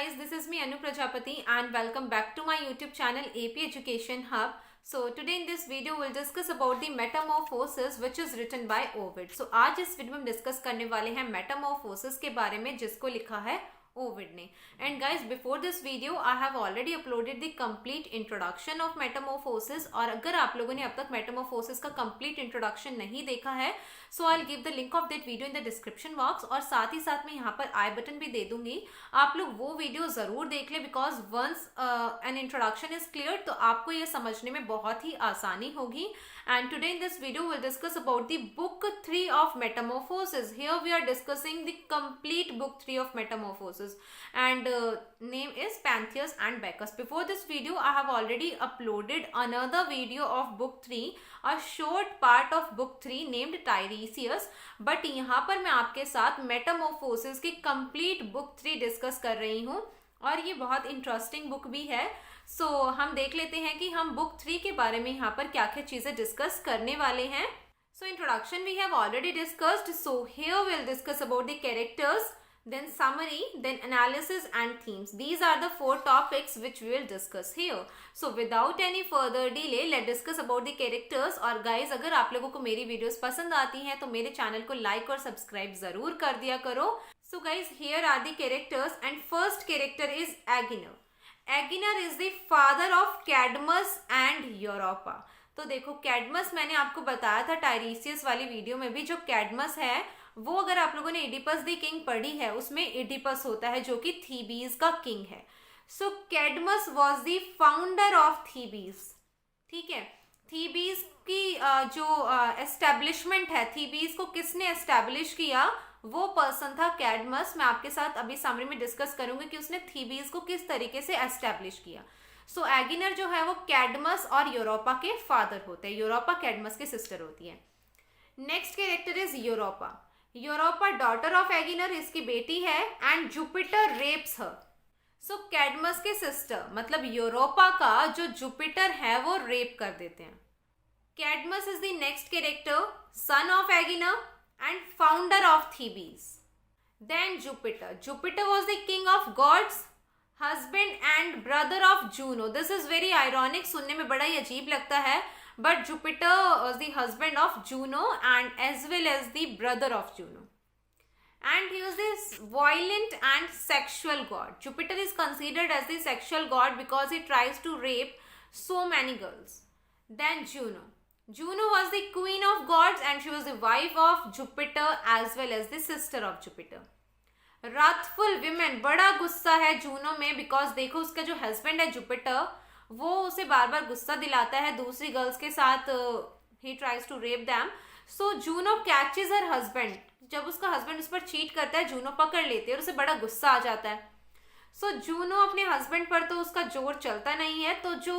guys, this is me Anu Prajapati and welcome back to my YouTube channel AP Education Hub. So today in this video we'll discuss about the Metamorphosis which is written by Ovid. So आज इस video में discuss करने वाले हैं Metamorphosis के बारे में जिसको लिखा है ओविड ने. And guys before this video I have already uploaded the complete introduction of Metamorphosis. और अगर आप लोगों ने अब तक मेटामॉर्फोसिस का कंप्लीट इंट्रोडक्शन नहीं देखा है so I will give the link of that video in the description box. और साथ ही साथ मैं यहाँ पर आई बटन भी दे दूंगी, आप लोग वो वीडियो जरूर देख ले because once an introduction is clear तो आपको ये समझने में बहुत ही आसानी होगी. And today in this video we'll discuss about the book 3 of Metamorphosis. Here we are discussing the complete book 3 of Metamorphosis and name is Pantheus and Bacchus. Before this video I have already uploaded another video of book 3, a short part of book 3 named Tiresias. But यहाँ पर मैं आपके साथ Metamorphosis की complete book 3 discuss कर रही हूँ और ये बहुत इंटरेस्टिंग बुक भी है. सो हम देख लेते हैं कि हम बुक 3 के बारे में यहाँ पर क्या क्या चीजें डिस्कस करने वाले हैं. So introduction we have already discussed. So here will discuss about the characters, then summary, then analysis and themes. These are the 4 topics which we will discuss here. So without any further delay, let's discuss about the characters. और guys अगर आप लोगों को मेरी videos पसंद आती हैं तो मेरे चैनल को लाइक और सब्सक्राइब जरूर कर दिया करो. So guys here are the characters and first character is Agenor. Agenor is the father of Cadmus and Europa. तो देखो कैडमस मैंने आपको बताया था टाइरीसियस वाली वीडियो में भी. जो कैडमस है वो अगर आप लोगों ने इडिपस द किंग पढ़ी है उसमें इडिपस होता है जो कि थीबीज का किंग है. So Cadmus was the founder of Thebes. ठीक है, थीबीज की जो एस्टेब्लिशमेंट है, थीबीज को किसने एस्टेब्लिश किया वो पर्सन था कैडमस. मैं आपके साथ अभी समरी में डिस्कस करूंगी कि उसने थीबीज को किस तरीके से एस्टेब्लिश किया. सो एगिनर जो है वो कैडमस और यूरोपा के फादर होते हैं. यूरोपा कैडमस की सिस्टर होती है. Next character is Europa. Europa daughter of Agenor, इसकी बेटी है and Jupiter rapes her. So Cadmus के सिस्टर मतलब यूरोपा का जो जुपिटर है वो रेप कर देते हैं. Cadmus is the next character, son of Agenor and founder of Thebes. Then Jupiter. Jupiter was the king of gods, husband and brother of Juno. This is very ironic, सुनने में बड़ा ही अजीब लगता है, but Jupiter was the husband of Juno and as well as the brother of Juno. And he was this violent and sexual god. Jupiter is considered as the sexual god because he tries to rape so many girls. Then Juno. Juno was the queen of gods and she was the wife of Jupiter as well as the sister of Jupiter. Wrathful women, बड़ा गुस्सा है Juno में because देखो उसका जो husband है Jupiter वो उसे बार बार गुस्सा दिलाता है दूसरी गर्ल्स के साथ. He tries to rape them. So Juno catches her husband. जब उसका हस्बैंड उस पर चीट करता है जूनो पकड़ लेती है और उसे बड़ा गुस्सा आ जाता है. सो जूनो अपने हस्बैंड पर तो उसका जोर चलता नहीं है. तो जो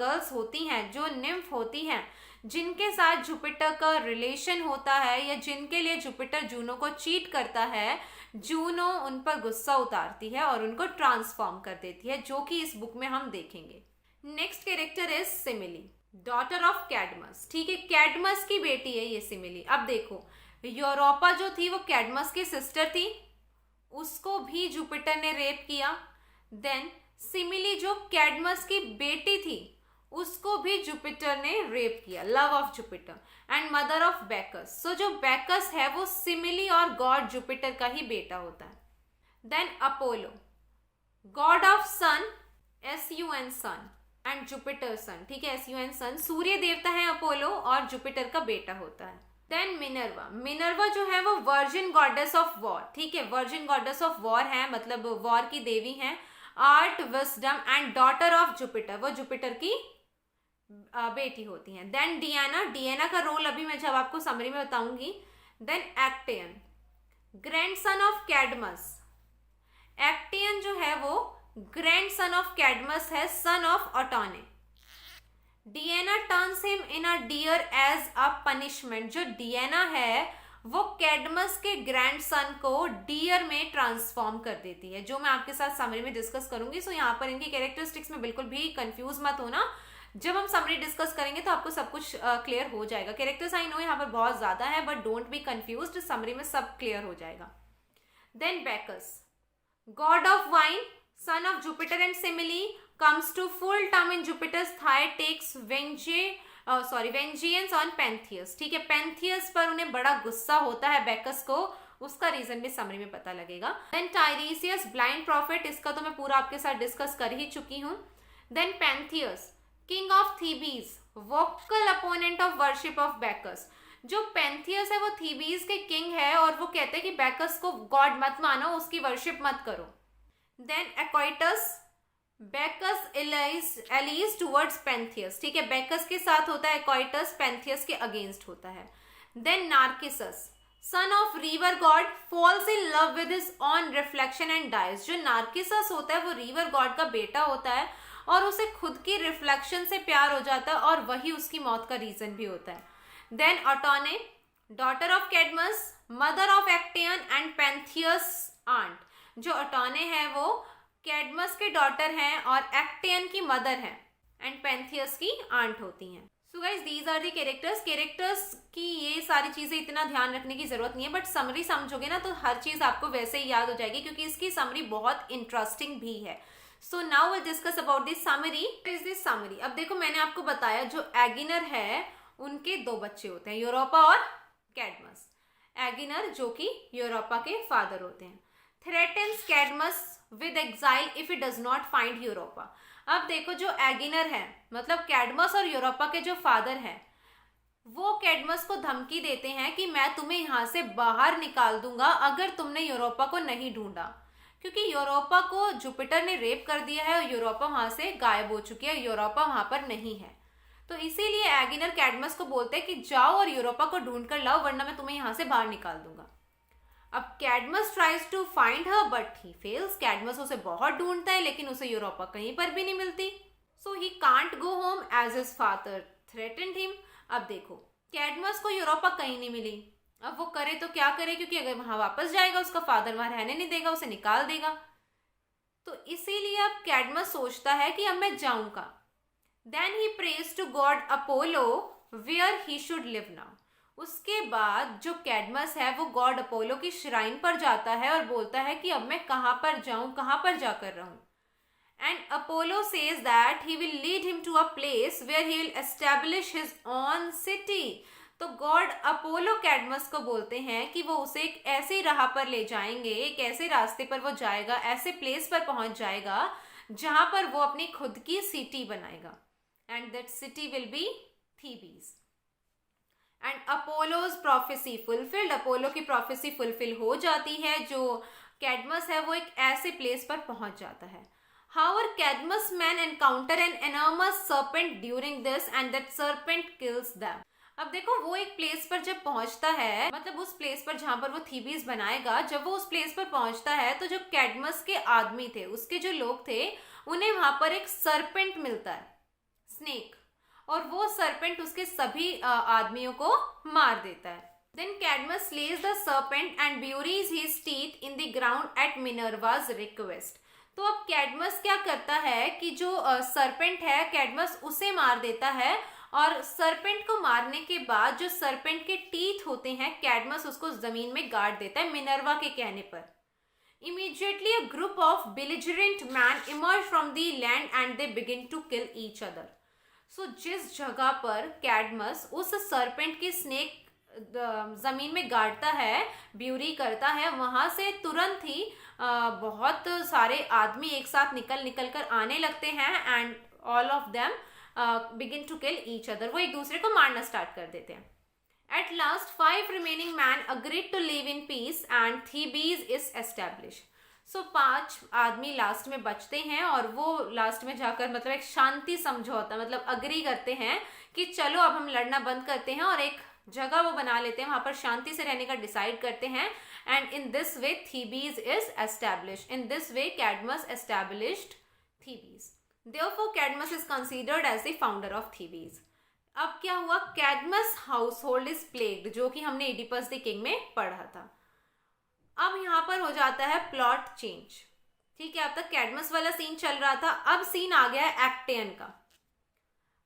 गर्ल्स होती हैं, जो निम्फ होती हैं, जिनके साथ जुपिटर का रिलेशन होता है या जिनके लिए जुपिटर जूनो को चीट करता है, जूनो उन पर गुस्सा उतारती है और उनको ट्रांसफॉर्म कर देती है, जो कि इस बुक में हम देखेंगे. Next character is simile, daughter of Cadmus. ठीक है, कैडमस की बेटी है ये सिमिली. अब देखो यूरोपा जो थी वो कैडमस की सिस्टर थी, उसको भी जुपिटर ने रेप किया. देन सिमिली जो कैडमस की बेटी थी उसको भी जुपिटर ने रेप किया, love of Jupiter and mother of Bacchus. So जो बैकस है वो सिमिली और गॉड जुपिटर का ही बेटा होता है. Then Apollo, god of sun, SUN sun and Jupiter son. ठीक है, SUN सन सूर्य देवता है अपोलो और जुपिटर का बेटा होता है. Then Minerva. मिनर्वा जो है वो वर्जिन गॉडेस ऑफ वॉर. ठीक है, वर्जिन गॉडेस ऑफ वॉर है मतलब वॉर की देवी है. Art, wisdom and daughter of Jupiter, वो जुपिटर की बेटी होती हैं. Then Diana. डियाना का रोल अभी मैं जब आपको समरी में बताऊंगी. Then Actaeon, grandson of Cadmus. Actaeon जो है वो ग्रैंडसन ऑफ कैडमस है, son of Autonoe. Diana turns him in a deer as a punishment. जो डियाना है वो कैडमस के ग्रैंडसन को डियर में ट्रांसफॉर्म कर देती है, जो मैं आपके साथ समरी में डिस्कस करूंगी. सो यहाँ पर इनकी कैरेक्टरिस्टिक्स में बिल्कुल भी कंफ्यूज मत होना. जब हम समरी डिस्कस करेंगे तो आपको सब कुछ क्लियर हो जाएगा. कैरेक्टर्स आई नो यहाँ पर बहुत ज्यादा है but don't be confused, summary में सब क्लियर हो जाएगा. Then Bacchus, god of wine, son of Jupiter and Semele, comes to full term in Jupiter's thigh, takes vengeance on Pentheus. ठीक है, Pentheus पर उन्हें बड़ा गुस्सा होता है बैकस को, उसका रीजन भी समरी में पता लगेगा. देन टाइरेसियस ब्लाइंड प्रॉफिट, इसका तो मैं पूरा आपके साथ डिस्कस कर ही चुकी हूँ. Then Pentheus king of Thebes, vocal opponent of worship of Bacchus. जो पेंथियस है वो थीबीज के किंग है और वो कहते हैं कि बैकस को गॉड मत मानो, उसकी वर्शिप मत करो. Then Acoetes, Bacchus allies towards Pentheus. ठीक है, बैकस के साथ होता है, एक्वाइटस पेंथियस के अगेंस्ट होता है. Then Narcissus, son of river god, falls in love with his own reflection and dies. जो नार्किसस होता है वो रिवर गॉड का बेटा होता है और उसे खुद की रिफ्लेक्शन से प्यार हो जाता है और वही उसकी मौत का रीजन भी होता है. Then Autonoe, daughter of Cadmus, mother of Actaeon and Pentheus aunt. जो अटोने है वो कैडमस के डॉटर हैं और एक्टियन की मदर हैं एंड पेंथियस की आंट होती हैं. So guys these are the characters की ये सारी चीजें इतना ध्यान रखने की जरूरत नहीं है, बट समरी समझोगे ना तो हर चीज आपको वैसे ही याद हो जाएगी क्योंकि इसकी समरी बहुत इंटरेस्टिंग भी है. So now will discuss about this summary. Is this summary. अब देखो मैंने आपको बताया जो एगिनर है उनके दो बच्चे होते हैं, यूरोपा और कैडमस. एगिनर जो कि यूरोपा के फादर होते हैं, threatens Cadmus with exile if it does not find Europa. अब देखो जो एगिनर है मतलब कैडमस और यूरोपा के जो फादर हैं वो कैडमस को धमकी देते हैं कि मैं तुम्हें यहाँ से बाहर निकाल दूंगा अगर तुमने यूरोपा को नहीं ढूंढा, क्योंकि यूरोपा को जुपिटर ने रेप कर दिया है और यूरोपा वहां से गायब हो चुकी है, यूरोपा वहां पर नहीं है. तो इसीलिए एगिनर कैडमस को बोलते हैं कि जाओ और यूरोपा को ढूंढ कर लाओ वरना मैं तुम्हें यहाँ से बाहर निकाल दूंगा. अब Cadmus tries to find her but he fails. Cadmus उसे बहुत ढूंढता है लेकिन उसे यूरोपा कहीं पर भी नहीं मिलती. So he can't go home as his father threatened him. अब देखो कैडमस को यूरोपा कहीं नहीं मिली, अब वो करे तो क्या करे, क्योंकि अगर वहां वापस जाएगा उसका फादर वहां रहने नहीं देगा, उसे निकाल देगा. तो इसीलिए अब कैडमस सोचता है कि अब मैं जाऊंगा. Then he prays to god Apollo where he should live now. उसके बाद जो कैडमस है वो गॉड अपोलो की श्राइन पर जाता है और बोलता है कि अब मैं कहाँ पर जाऊं, कहाँ पर जाकर रहूं. And Apollo says that he will lead him to a place where he will establish his own city. तो गॉड अपोलो कैडमस को बोलते हैं कि वो उसे एक ऐसी राह पर ले जाएंगे, एक ऐसे रास्ते पर वो जाएगा, ऐसे प्लेस पर पहुंच जाएगा जहां पर वो अपनी खुद की सिटी बनाएगा. And that city will be Thebes. And Apollo's prophecy fulfilled. Apollo की प्रोफेसी फुलफिल हो जाती है, जो कैडमस है वो एक ऐसे प्लेस पर पहुंच जाता है. However, Cadmus men encounter an enormous serpent during this and that serpent kills them. अब देखो वो एक प्लेस पर जब पहुंचता है, मतलब उस प्लेस पर जहां पर वो थीबीज बनाएगा, जब वो उस प्लेस पर पहुंचता है तो जो कैडमस के आदमी थे, उसके जो लोग थे, उन्हें वहां पर एक सर्पेंट मिलता है, स्नेक, और वो सर्पेंट उसके सभी आदमियों को मार देता है. Then Cadmus slays the serpent and buries his teeth in the ground at Minerva's request. तो अब कैडमस क्या करता है कि जो सर्पेंट है कैडमस उसे मार देता है, और सर्पेंट को मारने के बाद जो सर्पेंट के टीथ होते हैं कैडमस उसको जमीन में गाड़ देता है मिनर्वा के कहने पर. Immediately a group of belligerent men emerge from the land and they begin to kill each other. So जिस जगह पर कैडमस उस सर्पेंट की स्नेक जमीन में गाड़ता है, ब्यूरी करता है, वहां से तुरंत ही बहुत सारे आदमी एक साथ निकल कर आने लगते हैं and all of them begin to kill each other. वो एक दूसरे को मारना स्टार्ट कर देते हैं. At last 5 remaining men agreed to live in peace and Thebes is establish. So 5 आदमी लास्ट में बचते हैं और वो लास्ट में जाकर मतलब एक शांति समझौता मतलब अग्री करते हैं कि चलो अब हम लड़ना बंद करते हैं और एक जगह वो बना लेते हैं, वहां पर शांति से रहने का डिसाइड करते हैं. And in this way Thebes is established. In this way Cadmus established Thebes. Therefore Cadmus is considered as the founder of Thebes. अब क्या हुआ, Cadmus house hold is plagued, जो कि हमने इडिपस द किंग में पढ़ा था. अब यहाँ पर हो जाता है प्लॉट चेंज. ठीक है, अब तक कैडमस वाला सीन चल रहा था, अब सीन आ गया है एक्टियन का.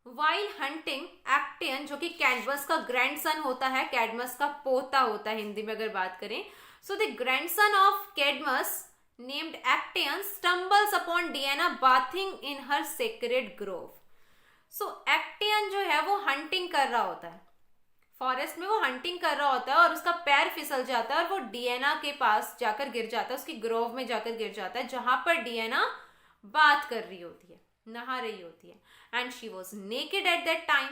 वाइल हंटिंग एक्टियन, जो कि कैडमस का ग्रैंडसन होता है, कैडमस का पोता होता है हिंदी में अगर बात करें. So the grandson of Cadmus named Actaeon stumbles upon Diana bathing in her sacred grove. So Actaeon जो है वो हंटिंग कर रहा होता है, फॉरेस्ट में वो हंटिंग कर रहा होता है और उसका पैर फिसल जाता है और वो डियाना के पास जाकर गिर जाता है, उसकी ग्रोव में जाकर गिर जाता है जहां पर डियाना बात कर रही होती है, नहा रही होती है. And she was naked at that time.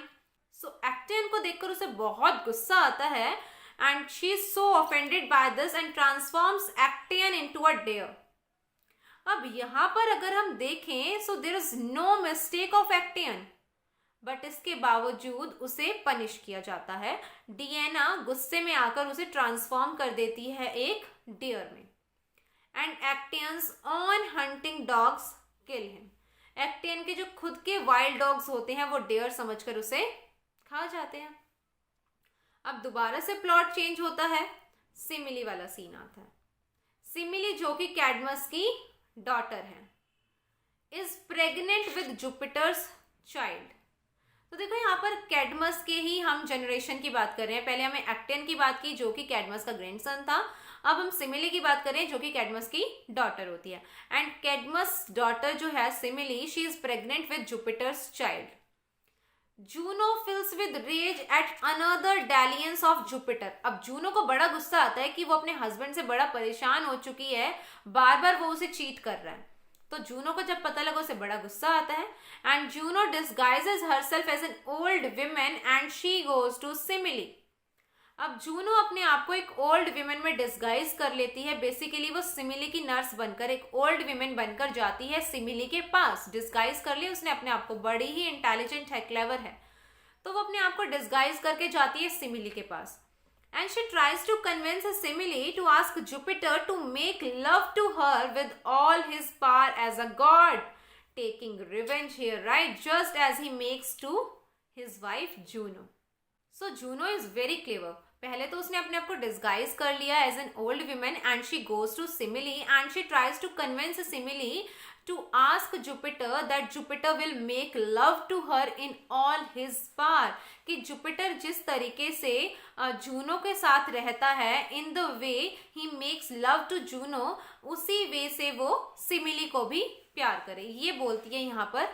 So Actaeon को देखकर उसे बहुत गुस्सा आता है and she is so offended by this and transforms Actaeon into a deer. अब यहां पर अगर हम देखें so there is no mistake of Actaeon, but इसके बावजूद उसे पनिश किया जाता है. डियाना गुस्से में आकर उसे ट्रांसफॉर्म कर देती है एक डियर में. And Actaeon's own hunting dogs kill him. Actaeon के जो खुद के वाइल्ड डॉग्स होते हैं वो डियर समझकर उसे खा जाते हैं. अब दोबारा से प्लॉट चेंज होता है, सिमिली वाला सीन आता है. सिमिली जो कि कैडमस की डॉटर है, is pregnant with Jupiter's child. तो देखो यहाँ पर कैडमस के ही हम जनरेशन की बात कर रहे हैं. पहले हमें एक्टेन की बात की जो कि कैडमस का ग्रैंडसन था, अब हम सिमिली की बात करें जो कि कैडमस की डॉटर होती है. एंड कैडमस डॉटर जो है Semele, she is pregnant with Jupiter's child. Juno fills with rage at another dalliance of Jupiter. अब जूनो को बड़ा गुस्सा आता है कि वो अपने हस्बैंड से बड़ा परेशान हो चुकी है, बार बार वो उसे चीट कर रहा है. तो जूनो को जब पता लगा उसे बड़ा गुस्सा आता है. And Juno disguises herself as an old women and she goes to Semele. अब जूनो अपने आप को एक ओल्ड विमेन में डिस्गाइज कर लेती है. बेसिकली वो सिमिली की नर्स बनकर एक ओल्ड विमेन बनकर जाती है सिमिली के पास. डिस्गाइज कर लिया उसने अपने आप को, बड़ी ही इंटेलिजेंट है, क्लेवर है, तो वो अपने आप को डिस्गाइज करके जाती है सिमिली के पास. And she tries to convince Simile to ask Jupiter to make love to her with all his power as a god, taking revenge here, right? Just as he makes to his wife Juno. So Juno is very clever. पहले तो उसने अपने आप को disguise कर लिया as an old women and she goes to Semele and she tries to convince Semele to ask Jupiter that Jupiter will make love to her in all his power. कि Jupiter जिस तरीके से Juno के साथ रहता है, in the way he makes love to Juno, उसी वे से वो सिमिली को भी प्यार करे. ये बोलती है यहाँ पर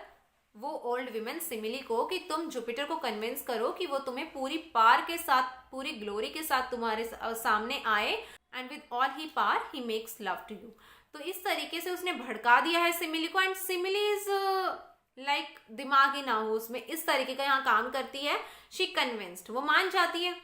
वो ओल्ड विमेन सिमिली को कि तुम जुपिटर को कन्विंस करो कि वो तुम्हें पूरी पावर के साथ, पूरी ग्लोरी के साथ तुम्हारे सामने आए. And with all he power he makes love to you. तो इस तरीके से उसने भड़का दिया है सिमिली को. एंड सिमिली इज लाइक दिमाग ही ना हो उसमें, इस तरीके का यहाँ काम करती है. शी कन्विंस्ड, वो मान जाती है.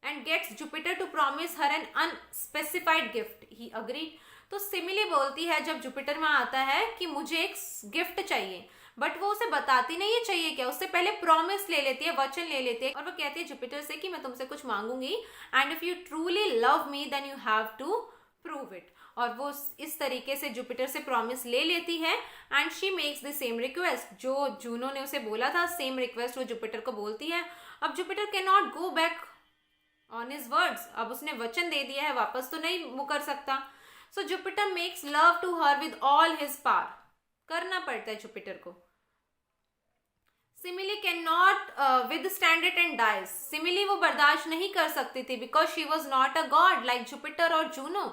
And gets Jupiter to promise her an unspecified gift. He agree. तो सिमिली बोलती है जब जुपिटर में आता है कि मुझे एक गिफ्ट चाहिए, बट वो उसे बताती नहीं है चाहिए क्या. उससे पहले प्रॉमिस ले लेती है, वचन ले लेती है, और वो कहती है जुपिटर से कि मैं तुमसे कुछ मांगूंगी and if you truly love me then you have to prove it. और वो इस तरीके से जुपिटर से प्रॉमिस ले लेती है and she makes the same request. जो जूनो ने उसे बोला था सेम रिक्वेस्ट वो जुपिटर को बोलती है. अब Jupiter can not go back on his words. अब उसने वचन दे दिया है, वापस तो नहीं मुकर सकता. So Jupiter makes love to her with all his power. करना पड़ता है जुपिटर को. Semele can not withstand it and dies. Semele वो बर्दाश्त नहीं कर सकती थी because she was not a god like Jupiter और जूनो.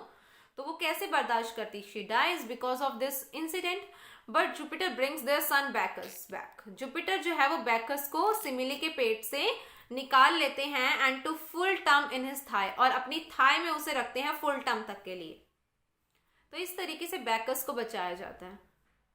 तो वो कैसे बर्दाश्त करती. She dies because of this incident. But Jupiter brings their son Bacchus back. Jupiter जो है वो बैकस को सिमिली के पेट से निकाल लेते हैं and to full term in his thigh, और अपनी थाई में उसे रखते हैं फुल टर्म तक के लिए. तो इस तरीके से बैकस को बचाया जाता है.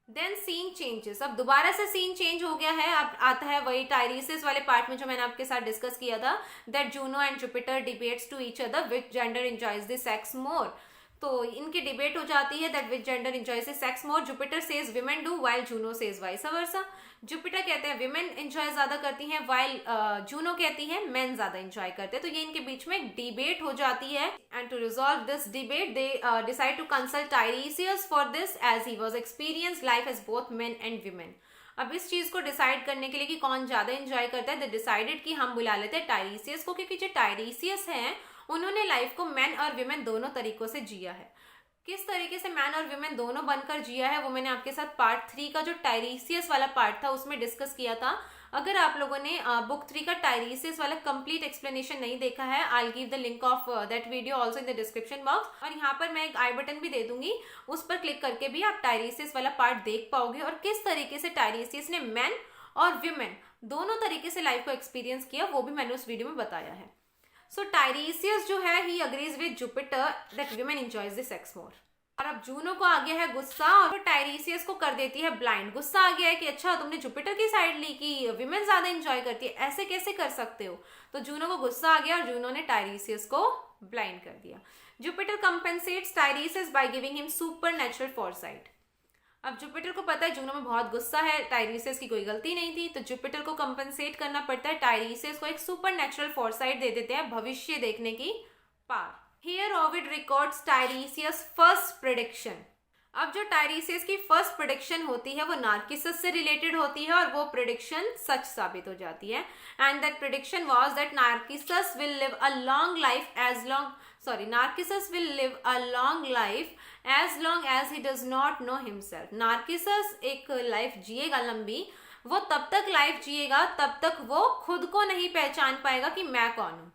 Then scene changes. अब दोबारा से सीन चेंज हो गया है. अब आता है वही टाइरिसिस वाले पार्ट में जो मैंने आपके साथ डिस्कस किया था, that Juno and Jupiter debates to each other which gender enjoys the sex more. तो इनकी डिबेट हो जाती है that which gender enjoys the sex more. Jupiter says women do while Juno says vice versa. Jupiter कहते हैं women enjoy ज्यादा करती हैं वाइल जूनो कहती है मेन ज्यादा एंजॉय करते हैं. तो ये इनके बीच में एक डिबेट हो जाती है and to resolve this debate they decide to consult Tiresias for this as he was experience life as both men and women. अब इस चीज को डिसाइड करने के लिए कि कौन ज्यादा एंजॉय करता है, दे डिसाइडेड कि हम बुला लेते हैं टाइरिसियस को, क्योंकि जो टाइरिसियस हैं उन्होंने लाइफ को मैन और विमेन दोनों तरीकों से जिया है. किस तरीके से मैन और विमेन दोनों बनकर जिया है वो मैंने आपके साथ पार्ट 3 का जो टाइरिसियस वाला पार्ट था उसमें डिस्कस किया था. अगर आप लोगों ने बुक 3 का टायरीसिस वाला कंप्लीट एक्सप्लेनेशन नहीं देखा है, आई will give the link of that video also in the description box, और यहाँ पर मैं एक आई बटन भी दे दूंगी, उस पर क्लिक करके भी आप टायरीसिस वाला पार्ट देख पाओगे और किस तरीके से टायरीसिस ने मैन और वुमेन दोनों तरीके से लाइफ को एक्सपीरियंस किया वो भी मैंने उस वीडियो में बताया है। सो टायरीसियस जो है he agrees with Jupiter that women enjoys the sex more. और अब जूनो को आ गया है गुस्सा और टायरीसियस को कर देती है ब्लाइंड। गुस्सा आ गया है कि अच्छा तुमने जुपिटर की साइड ली कि विमेन ज्यादा एंजॉय करती है, ऐसे कैसे कर सकते हो। तो जूनो को गुस्सा आ गया और जूनो ने टायरीसियस को ब्लाइंड कर दिया। Jupiter compensates Tiresias by giving him super natural foresight. अब जुपिटर को पता है जूनो में बहुत गुस्सा है, टायरीसियस की कोई गलती नहीं थी, तो जुपिटर को कंपेंसेट करना पड़ता है, टायरीसियस को एक सुपर नेचुरल फोरसाइट दे देते हैं, भविष्य देखने की power. Here Ovid records Tiresias' first prediction. अब जो टायरीसियस की फर्स्ट प्रेडिक्शन होती है वो नार्किसस से रिलेटेड होती है और वो प्रेडिक्शन सच साबित हो जाती है। And that prediction was that Narcissus will live a long life Narcissus will live a long life as long as he does not know himself. Narcissus एक लाइफ जिएगा लंबी, वो तब तक लाइफ जिएगा तब तक वो खुद को नहीं पहचान पाएगा कि मैं कौन हूं।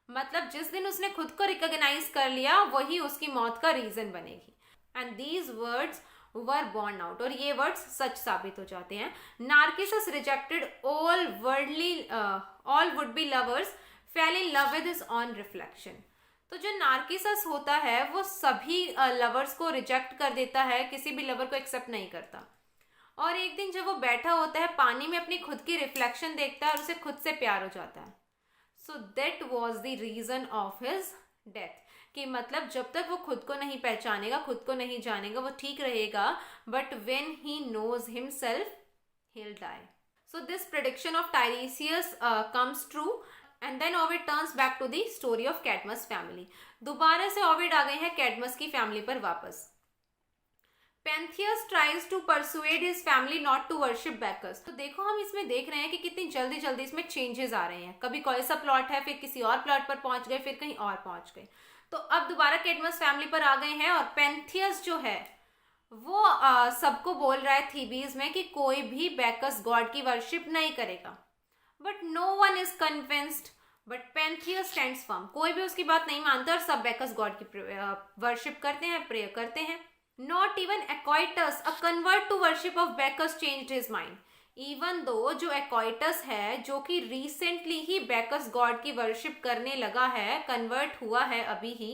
मतलब जिस दिन उसने खुद को रिकॉग्नाइज कर लिया वही उसकी मौत का रीजन बनेगी। And these words were borne out, और ये वर्ड्स सच साबित हो जाते हैं। Narcissus rejected all would be lovers, fell in love with his own reflection. तो जो नार्किसस होता है वो सभी लवर्स को रिजेक्ट कर देता है, किसी भी लवर को एक्सेप्ट नहीं करता। और एक दिन जब वो बैठा होता है पानी में अपनी खुद की रिफ्लेक्शन देखता है और उसे खुद से प्यार हो जाता है। So that was the reason of his death, कि मतलब जब तक वो खुद को नहीं पहचानेगा, खुद को नहीं जानेगा, वो ठीक रहेगा, but when he knows himself he will die. So this prediction of Tiresias comes true and then Ovid turns back to the story of Cadmus family. दोबारा से ओविड आ गए हैं कैडमस की फैमिली पर वापस। Pentheus tries to persuade his family not to worship Bacchus. तो देखो हम इसमें देख रहे हैं कि कितनी जल्दी जल्दी इसमें चेंजेस आ रहे हैं, कभी कोई सा प्लॉट है फिर किसी और प्लॉट पर पहुंच गए, फिर कहीं और पहुंच गए। तो अब दोबारा कैडमस फैमिली पर आ गए हैं और पेंथियस जो है वो सबको बोल रहा है थीबीज में कि कोई भी बैकस गॉड की वर्शिप नहीं करेगा, but no one is convinced, but Pentheus stands firm. कोई भी उसकी बात नहीं मानता और सब बैकस गॉड की वर्शिप करते हैं, प्रेयर करते हैं। Not even Acoitus, a convert to worship of Bacchus, changed his mind. Even though जो Acoitus है जो कि recently ही Bacchus God की worship करने लगा है, convert हुआ है अभी ही,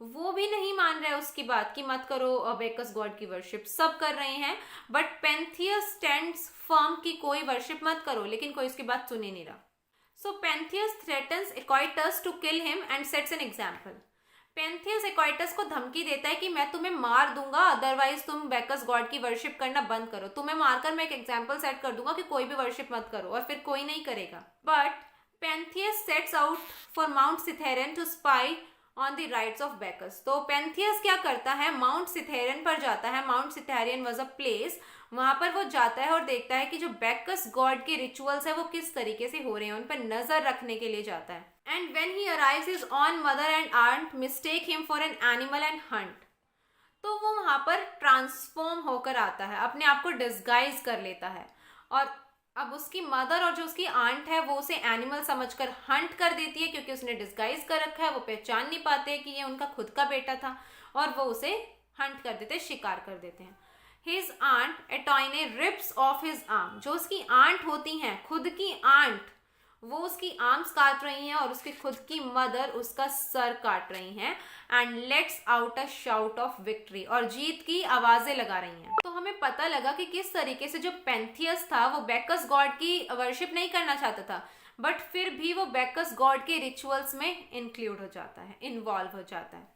वो भी नहीं मान रहा है उसकी बात कि मत करो Bacchus God की worship। सब कर रहे हैं but Pentheus stands firm कि कोई worship मत करो, लेकिन कोई उसकी बात सुन ही नहीं रहा। So Pentheus threatens Acoitus to kill him and sets an example. पेंथियस एक्वाइटस को धमकी देता है कि मैं तुम्हें मार दूंगा, अदरवाइज तुम बैकस गॉड की वर्शिप करना बंद करो। तुम्हें मारकर मैं एक एग्जांपल सेट कर दूंगा कि कोई भी वर्शिप मत करो, और फिर कोई नहीं करेगा। But Pentheus sets out for Mount Cithaeron to spy on the rites of Bacchus. तो पेंथियस क्या करता है, माउंट सिथेरन पर जाता है। माउंट सिथेरियन वाज अ प्लेस, वहां पर वो जाता है और देखता है कि जो बैकस गॉड के रिचुअल्स है वो किस तरीके से हो रहे हैं, उन पर नजर रखने के लिए जाता है। And when he arrives his own mother and aunt mistake him for an animal and hunt. तो वो वहां पर ट्रांसफॉर्म होकर आता है, अपने आप को डिस्गाइज कर लेता है, और अब उसकी मदर और जो उसकी आंट है वो उसे एनिमल समझकर हंट कर देती है, क्योंकि उसने डिस्गाइज कर रखा है, वो पहचान नहीं पाते कि ये उनका खुद का बेटा था, और वो उसे हंट कर देते हैं, शिकार कर देते हैं। His aunt Autonoe rips off his arm. जो उसकी आंट होती हैं, खुद की आंट, वो उसकी आर्म्स काट रही हैं और उसकी खुद की मदर उसका सर काट रही हैं। And let's out a shout of victory, और जीत की आवाजें लगा रही हैं। तो हमें पता लगा कि किस तरीके से जो पेंथियस था वो बैकस गॉड की वर्शिप नहीं करना चाहता था, बट फिर भी वो बैकस गॉड के रिचुअल्स में इंक्लूड हो जाता है, इन्वॉल्व हो जाता है।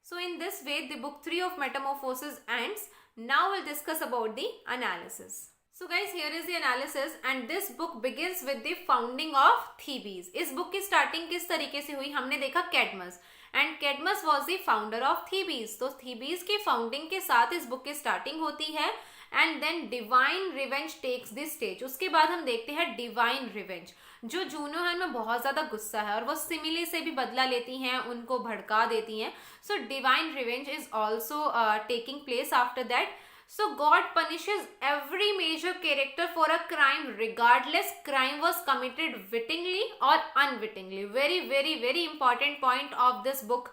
So in this way the book 3 ऑफ Metamorphoses ends. Now will discuss about the analysis. So guys, here is the analysis and this book begins with the founding of Thebes. इस book की starting किस तरीके से हुई, हमने देखा Cadmus, and Cadmus was the founder of Thebes. तो Thebes की फाउंडिंग के साथ इस बुक की स्टार्टिंग होती है। And then divine revenge takes the stage. उसके बाद हम देखते हैं डिवाइन रिवेंज। जो जूनो है उनमें बहुत ज्यादा गुस्सा है और वो सिमिली से भी बदला लेती हैं, उनको भड़का देती हैं। So divine revenge is also taking place after that. So God punishes every major character for a crime regardless crime was committed wittingly or unwittingly. Very very very important point of this book.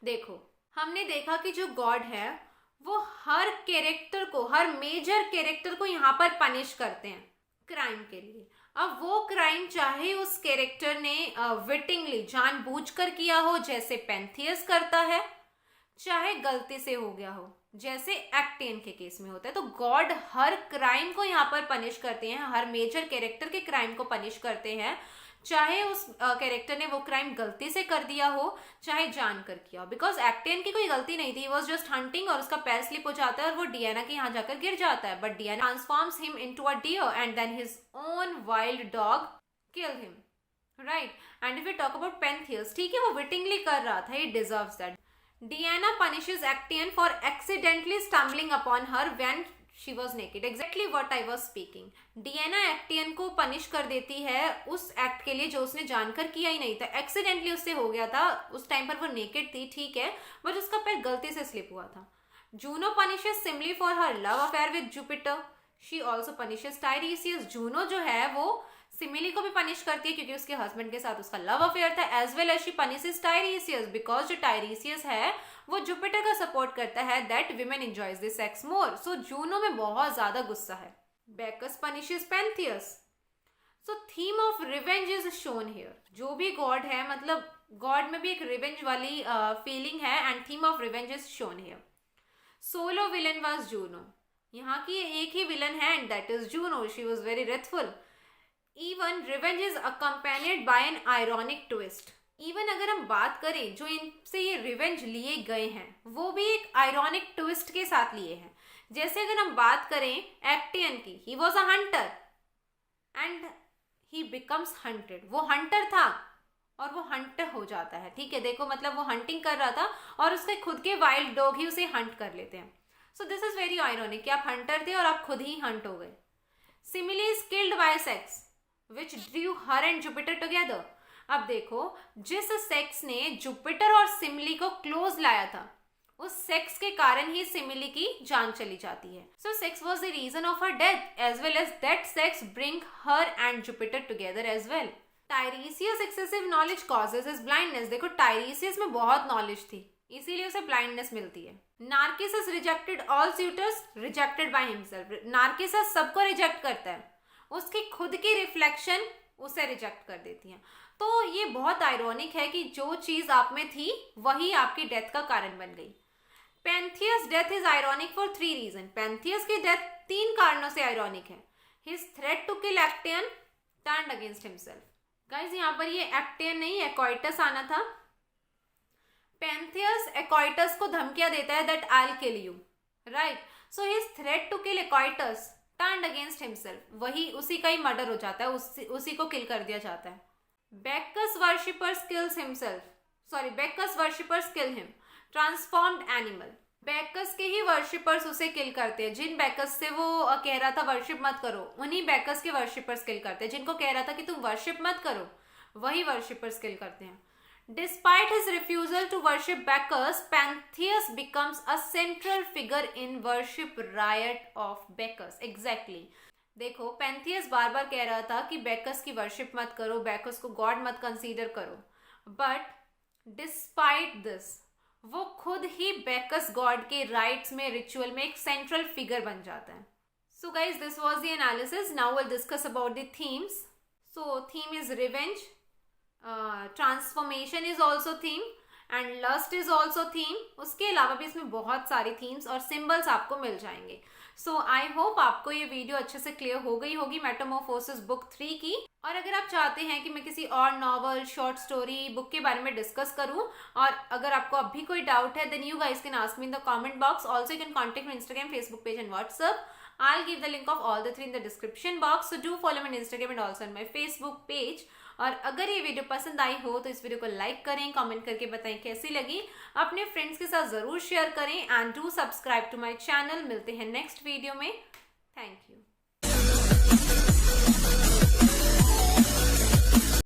देखो, हमने देखा कि जो God है वो हर character को, हर major character को यहाँ पर पनिश करते हैं क्राइम के लिए. अब वो क्राइम चाहे उस कैरेक्टर ने विटिंगली जानबूझकर किया हो जैसे पेंथियस करता है, चाहे गलती से हो गया हो जैसे एक्टियन के केस में होता है. तो गॉड हर क्राइम को यहाँ पर पनिश करते हैं, हर मेजर कैरेक्टर के क्राइम को पनिश करते हैं, चाहे उस कैरेक्टर ने वो क्राइम गलती से कर दिया हो चाहे जानकर किया हो. बिकॉज एक्टियन की कोई गलती नहीं थी, वॉज जस्ट हंटिंग और उसका पैर स्लिप हो जाता है और वो डियाना के यहाँ जाकर गिर जाता है. But Diana transforms him into a deer and then his own wild dog kill him. Right. And if you talk about Pentheus, ठीक है, वो विटिंगली कर रहा था, he deserves that. Diana punishes Actaeon for accidentally stumbling upon her when she was naked. Exactly what I was speaking. Diana Actaeon को punish कर देती है उस एक्ट के लिए जो उसने जानकर किया ही नहीं था. एक्सीडेंटली उससे हो गया था, उस टाइम पर वो नेकेड थी, ठीक है, बट उसका पैर गलती से स्लिप हुआ था. Juno punishes Simile for her love affair with Jupiter. She also punishes Tiresias. Juno जो है वो सिमिली को भी पनिश करती है क्योंकि उसके हस्बैंड के साथ उसका लव अफेयर था, as well as she punishes Tiresias because जो टाइरेसियस है वो जुपिटर का सपोर्ट करता है that women enjoys this sex more. So Juno में बहुत ज्यादा गुस्सा है. Bacchus punishes Pentheus. So theme of revenge is shown here. जो भी गॉड है, मतलब गॉड में भी एक रिवेंज वाली फीलिंग है and theme of revenge is shown here. Solo villain was Juno. यहाँ की एक ही विलन है and that is Juno. She was very wrathful. Even revenge is accompanied by an ironic twist. Even अगर हम बात करें जो इनसे ये रिवेंज लिए गए हैं वो भी एक आयरॉनिक ट्विस्ट के साथ लिए हैं. जैसे अगर हम बात करें एक्टियन की, he was a hunter and he becomes hunted. वो हंटर था और वो हंटर हो जाता है, ठीक है. देखो, मतलब वो हंटिंग कर रहा था और उसके खुद के वाइल्ड डॉग ही उसे हंट कर लेते हैं. So this is very ironic कि आप हंटर थे और आप खुद ही हंट हो गए. Simile is killed by sex which drew her and Jupiter together. अब देखो, जिस सेक्स ने जुपिटर और सिमिली को क्लोज लाया था उस सेक्स के कारण ही सिमिली की जान चली जाती है. So sex was the reason of her death as well as that sex bring her and Jupiter together as well. Tiresias excessive knowledge causes his blindness. देखो, टाइरेसियस में बहुत नॉलेज थी इसीलिए उसे ब्लाइंडनेस मिलती है. Narcissus rejected all suitors rejected by himself. Narcissus सबको reject करता है, उसकी खुद की रिफ्लेक्शन उसे रिजेक्ट कर देती है. तो ये बहुत आयरॉनिक है कि जो चीज आप में थी वही आपकी डेथ का कारण बन गई. Pentheus death is ironic for 3 reason. Pentheus की डेथ 3 कारणों से आयरॉनिक है. His threat to kill Actaeon turned against himself. Guys, यहाँ पर ये एक्टियन नहीं एक्वाइटस आना था. पेंथियस एक्वाइटस को धमकियां देता है that I will kill you. Right. So his threat to kill Acoetes turned against himself. वही उसी का ही मर्डर हो जाता है, उसी को किल कर दिया जाता है. Bacchus worshippers kills himself. Sorry, Bacchus worshippers kill him. Transformed animal. Bacchus के ही worshippers उसे किल करते हैं. जिन Bacchus से वो कह रहा था वर्शिप मत करो, उन्हीं Bacchus के worshippers किल करते हैं. जिनको कह रहा था कि तुम वर्शिप मत करो, वही worshippers किल करते हैं. Despite his refusal to worship Bacchus, Pentheus becomes a central figure in worship riot of Bacchus. Exactly. देखो, पेंथियस बार बार कह रहा था कि बैकस की वर्शिप मत करो, बैकस को गॉड मत कंसीडर करो, बट डिस्पाइट दिस वो खुद ही बैकस गॉड के राइट्स में, रिचुअल में एक सेंट्रल फिगर बन जाता है. So guys, this was the analysis. Now will discuss about the themes. So theme is revenge. Transformation is also theme and lust is also theme. उसके अलावा भी इसमें बहुत सारी थीम्स और सिंबल्स आपको मिल जाएंगे. सो आई होप आपको ये वीडियो अच्छे से क्लियर हो गई होगी मेटामॉर्फोसिस बुक 3 की. और अगर आप चाहते हैं कि मैं किसी और नॉवल, शॉर्ट स्टोरी, बुक के बारे में डिस्कस करूं और अगर आपको अब भी कोई डाउट है, then you guys can ask me in the comment box. Also you can contact me Instagram, Facebook page and WhatsApp. I'll give the link of all the 3 in the description box. So do follow me on Instagram and also on my Facebook page. और अगर ये video पसंद आई हो तो इस video को like करें, comment करके बताएं कैसी लगी, अपने फ्रेंड्स के साथ ज़रूर शेयर करें and do subscribe to my channel. मिलते हैं नेक्स्ट वीडियो में. Thank you.